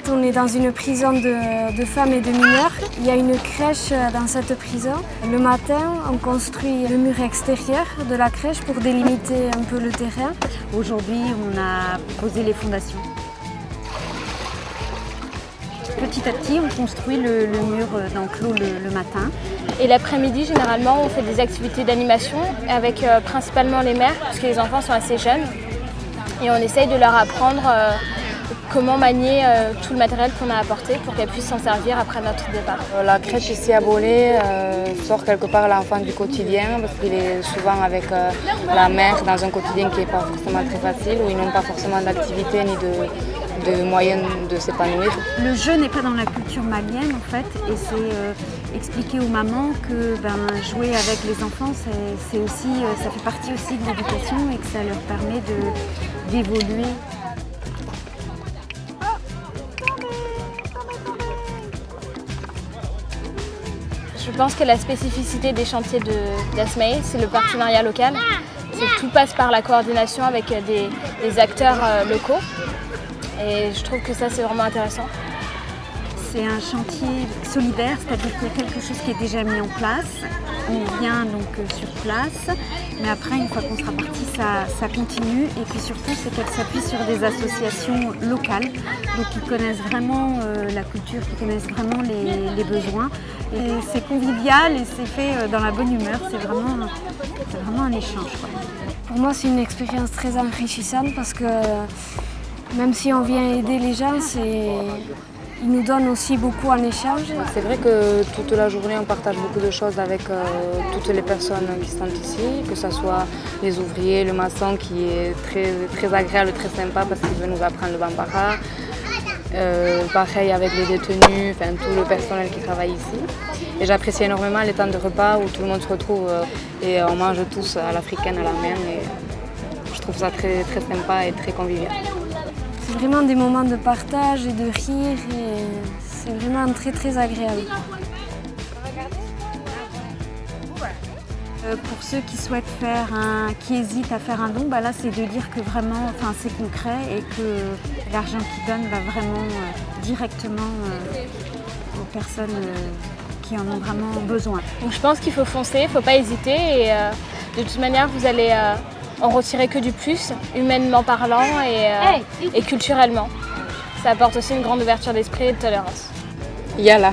fait, on est dans une prison de femmes et de mineurs. Il y a une crèche dans cette prison. Le matin, on construit le mur extérieur de la crèche pour délimiter un peu le terrain. Aujourd'hui, on a posé les fondations. Petit à petit, on construit le mur d'enclos le matin. Et l'après-midi, généralement, on fait des activités d'animation avec principalement les mères, parce que les enfants sont assez jeunes. Et on essaye de leur apprendre comment manier tout le matériel qu'on a apporté pour qu'elles puissent s'en servir après notre départ. La crèche ici à Bollé sort quelque part l'enfant du quotidien parce qu'il est souvent avec la mère dans un quotidien qui n'est pas forcément très facile, où ils n'ont pas forcément d'activité ni de moyens de s'épanouir. Le jeu n'est pas dans la culture malienne en fait, et c'est expliquer aux mamans que jouer avec les enfants, c'est aussi, ça fait partie aussi de l'éducation et que ça leur permet d'évoluer. Je pense que la spécificité des chantiers d'Asmae, c'est le partenariat local. Tout passe par la coordination avec des acteurs locaux. Et je trouve que ça, c'est vraiment intéressant. C'est un chantier solidaire, c'est-à-dire qu'il y a quelque chose qui est déjà mis en place. On vient donc sur place, mais après, une fois qu'on sera parti, ça continue. Et puis surtout, c'est qu'elle s'appuie sur des associations locales, donc qui connaissent vraiment la culture, qui connaissent vraiment les besoins. Et c'est convivial et c'est fait dans la bonne humeur. C'est vraiment un échange, quoi. Pour moi, c'est une expérience très enrichissante parce que même si on vient aider les gens, ils nous donnent aussi beaucoup en échange. C'est vrai que toute la journée, on partage beaucoup de choses avec toutes les personnes qui sont ici, que ce soit les ouvriers, le maçon qui est très, très agréable, très sympa parce qu'il veut nous apprendre le bambara. Pareil avec les détenus, tout le personnel qui travaille ici. Et j'apprécie énormément les temps de repas où tout le monde se retrouve et on mange tous à l'africaine, à la main. Et je trouve ça très, très sympa et très convivial. C'est vraiment des moments de partage et de rire et c'est vraiment très très agréable. Pour ceux qui souhaitent qui hésitent à faire un don, là c'est de dire que vraiment, c'est concret et que l'argent qu'ils donnent va vraiment directement aux personnes qui en ont vraiment besoin. Donc je pense qu'il faut foncer, il ne faut pas hésiter et de toute manière vous allez en retirer que du plus, humainement parlant et culturellement. Ça apporte aussi une grande ouverture d'esprit et de tolérance. Yala.